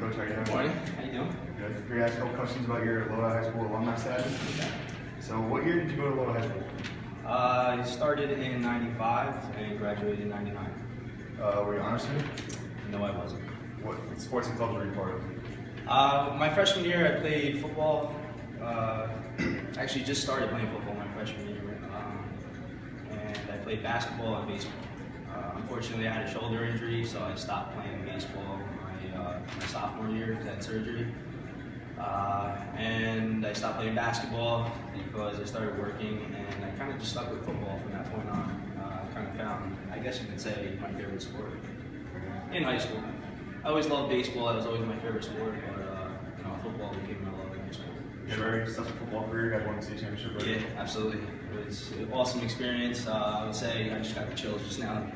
Coach. How you doing? Good morning. How you doing? Good. We're going to ask a couple questions about your Lodi High School alumni status. Okay. So what year did you go to Lodi High School? I started in '95 and graduated in '99. Were you honor student? No, I wasn't. What sports and clubs were you part of? My freshman year, I played football. Actually, just started playing football my freshman year, and I played basketball and baseball. Unfortunately, I had a shoulder injury, so I stopped playing baseball my sophomore year because I had surgery. And I stopped playing basketball because I started working, and I kind of just stuck with football from that point on. I kind of found, I guess you could say, my favorite sport in high school. I always loved baseball. That was always my favorite sport, but football became my love in high school. You had a very successful football career. You guys won the state championship, right? Yeah, absolutely. It was an awesome experience. I would say I just got the chills just now.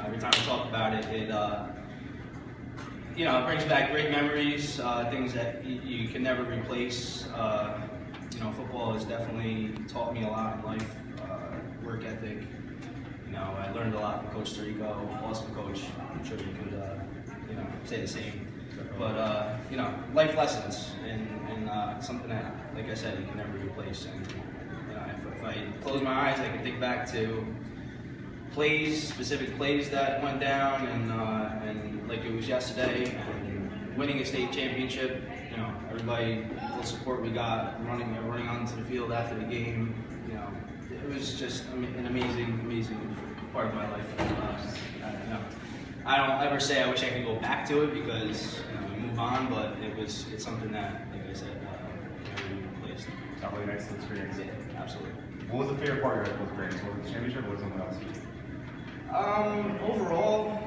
Every time I talk about it, it brings back great memories, things that you can never replace. Football has definitely taught me a lot in life, work ethic. I learned a lot from Coach Tirico, awesome coach. I'm sure you could, say the same. But life lessons and something that, like I said, you can never replace. And if I close my eyes, I can think back to specific plays that went down, and like it was yesterday, and winning a state championship. Everybody, the support we got, running onto the field after the game. It was just an amazing part of my life. I don't ever say I wish I could go back to it because we move on, but it's something that, like I said, can never be replaced. Sounds like an excellent experience. Yeah, absolutely. What was the favorite part of your experience? Was it the championship or was it something else? Overall,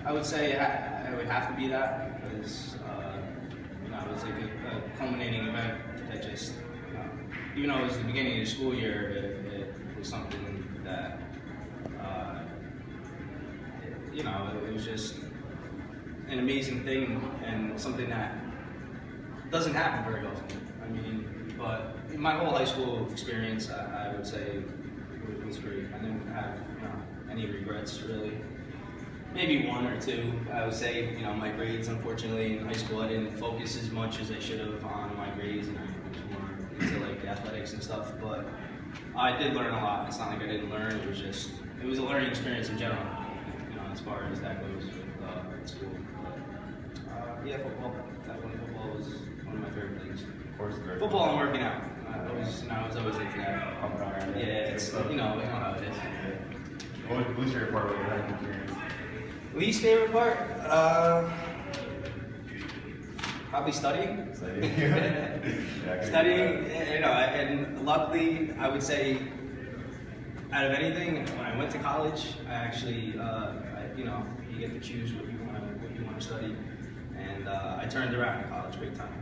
I would say it would have to be that because it was like a culminating event that just, even though it was the beginning of the school year, it was something that, it was just an amazing thing and something that doesn't happen very often. But my whole high school experience, I would say, was great. I didn't have any regrets really. Maybe one or two. I would say, my grades, unfortunately, in high school, I didn't focus as much as I should have on my grades, and I was more into like the athletics and stuff. But I did learn a lot. It's not like I didn't learn. It was a learning experience in general, as far as that goes with school. But, football. Definitely football was one of my favorite things. Of course, great. Football and working out. I was always into that. Pumping iron. Yeah, it's you know how it is. What was the least favorite part of your high school experience? Least favorite part? Probably studying. Studying, and luckily, I would say, out of anything, when I went to college, I actually, you get to choose what you want to study, and I turned around in college big time.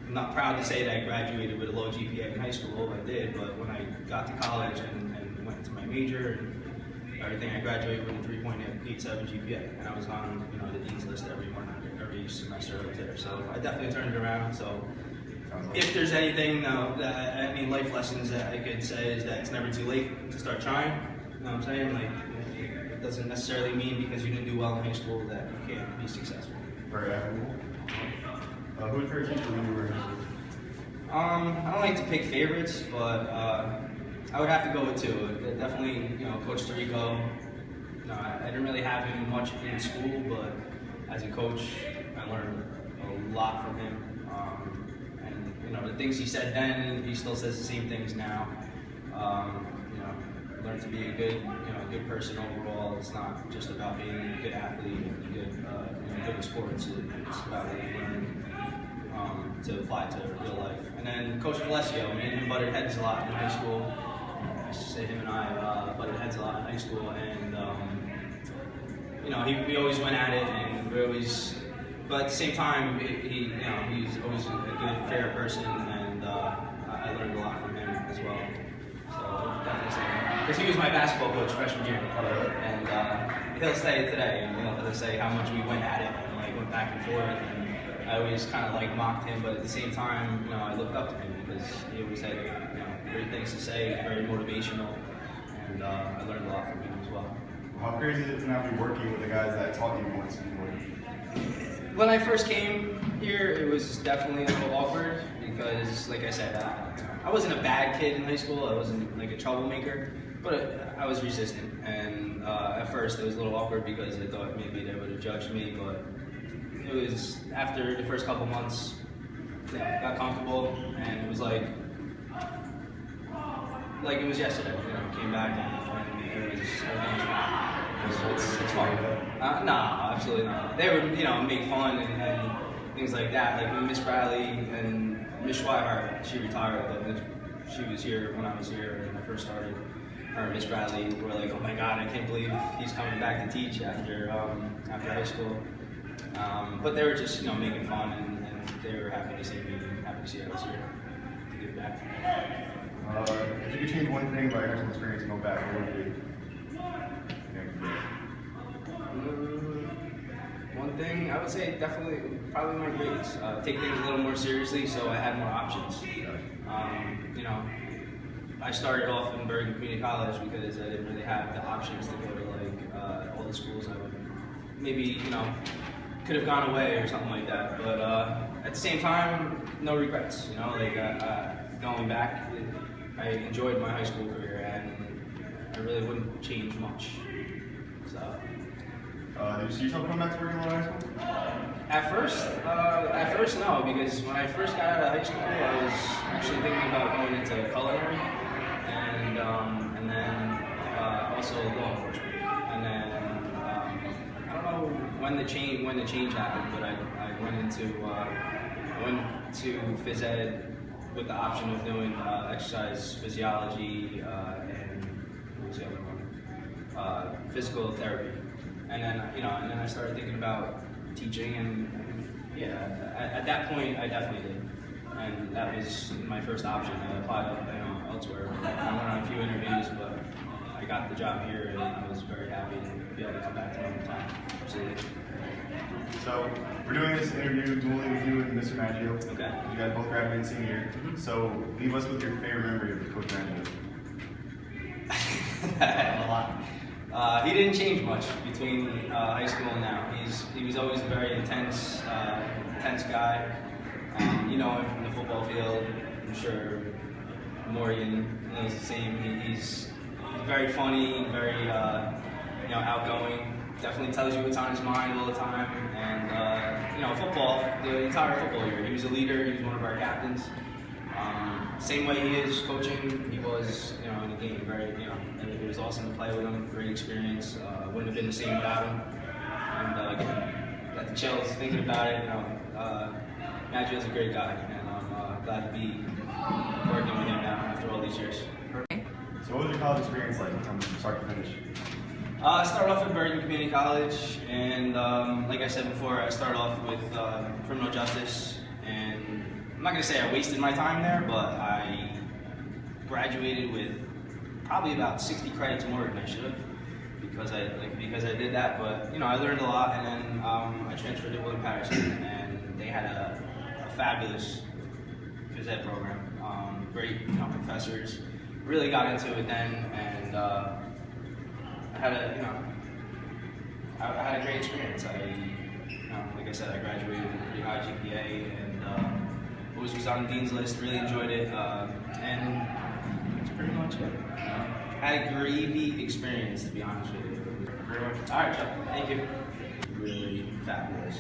I'm not proud to say that I graduated with a low GPA in high school. I did, but when I got to college and went into my major and everything, I graduated with a 3.87 GPA, and I was on the dean's list every semester I was there. So I definitely turned it around. So if there's anything, any life lessons that I could say is that it's never too late to start trying. You know what I'm saying? Like, it doesn't necessarily mean because you didn't do well in high school that you can't be successful. Very admirable. Who was your teacher when you were in high school? I don't like to pick favorites, but I would have to go with two. Definitely, Coach Tirico. I didn't really have him much in school, but as a coach, I learned a lot from him. And the things he said then, he still says the same things now. Learn to be a good person overall. It's not just about being a good athlete and good at sports. It's about what you learn to apply to real life. And then Coach Valesio, me and him butted heads a lot in high school. I should say him and I butted heads a lot in high school, and we always went at it, and we always. But at the same time, he's always a good, fair person, and I learned a lot from him as well. So definitely say him. Because he was my basketball coach freshman year, and he'll say it today, and he'll say how much we went at it and went back and forth. And I always kind of mocked him, but at the same time, I looked up to him because he always had great things to say, very motivational, and I learned a lot from him as well. How crazy is it to now be working with the guys that taught you once before? When I first came here, it was definitely a little awkward because, like I said, I wasn't a bad kid in high school. I wasn't like a troublemaker, but I was resistant. And at first, it was a little awkward because I thought maybe they would have judged me. But it was after the first couple months, yeah, got comfortable, and it was like it was yesterday. You know, came back and everything was fine. It's fun. No, absolutely not. They would, make fun and things like that. Like Miss Bradley and Miss Schweihart, she retired, but she was here when I was here when I first started. Her and Miss Bradley were like, "Oh my God, I can't believe he's coming back to teach after high school." But they were just, making fun, and they were happy to see me and happy to see I was here to give back. If you could change one thing about your high school experience and go back, what would it be? One thing I would say probably my grades. Take things a little more seriously, so I had more options. I started off in Bergen Community College because I didn't really have the options to go to all the schools I would maybe could have gone away or something like that. But at the same time, no regrets. Going back, I enjoyed my high school career and I really wouldn't change much. So. Did you see yourself coming back to Bergen high school? At first, no, because when I first got out of high school, I was actually thinking about going into culinary and then also law enforcement. And then I don't know when the change happened, but I went to phys ed with the option of doing exercise physiology and what was the other one? Physical therapy. And then I started thinking about teaching, and yeah, at that point I definitely did, and that was my first option. I applied elsewhere. I went on a few interviews, but I got the job here, and I was very happy to be able to come back to my hometown. Absolutely. So we're doing this interview dueling with you and Mr. Maggio. Okay. You guys both graduated senior year. So leave us with your favorite memory of Coach Maggio. A lot. He didn't change much between high school and now. He was always a very intense guy. You know him from the football field. I'm sure Morgan knows the same. He's very funny, very outgoing. Definitely tells you what's on his mind all the time. And football, the entire football year, he was a leader. He was one of our captains. Same way he is coaching, he was, in the game. It was awesome to play with him. Great experience. Wouldn't have been the same without him. And again, got the chills thinking about it. Maggio's a great guy, and I'm glad to be working with him now after all these years. So what was your college experience like from start to finish? I started off at Bergen Community College, and like I said before, I started off with criminal justice. And I'm not going to say I wasted my time there, but I graduated with probably about 60 credits more than I should have because I did that. But I learned a lot, and then I transferred to William Patterson, and they had a fabulous phys ed program. Great professors. Really got into it then, and I had a great experience. Like I said, I graduated with a pretty high GPA, and was on the dean's list. Really enjoyed it, and that's pretty much it. Had a gravy experience, to be honest with you. Very much. All right, Chuck. Thank you. Really fabulous.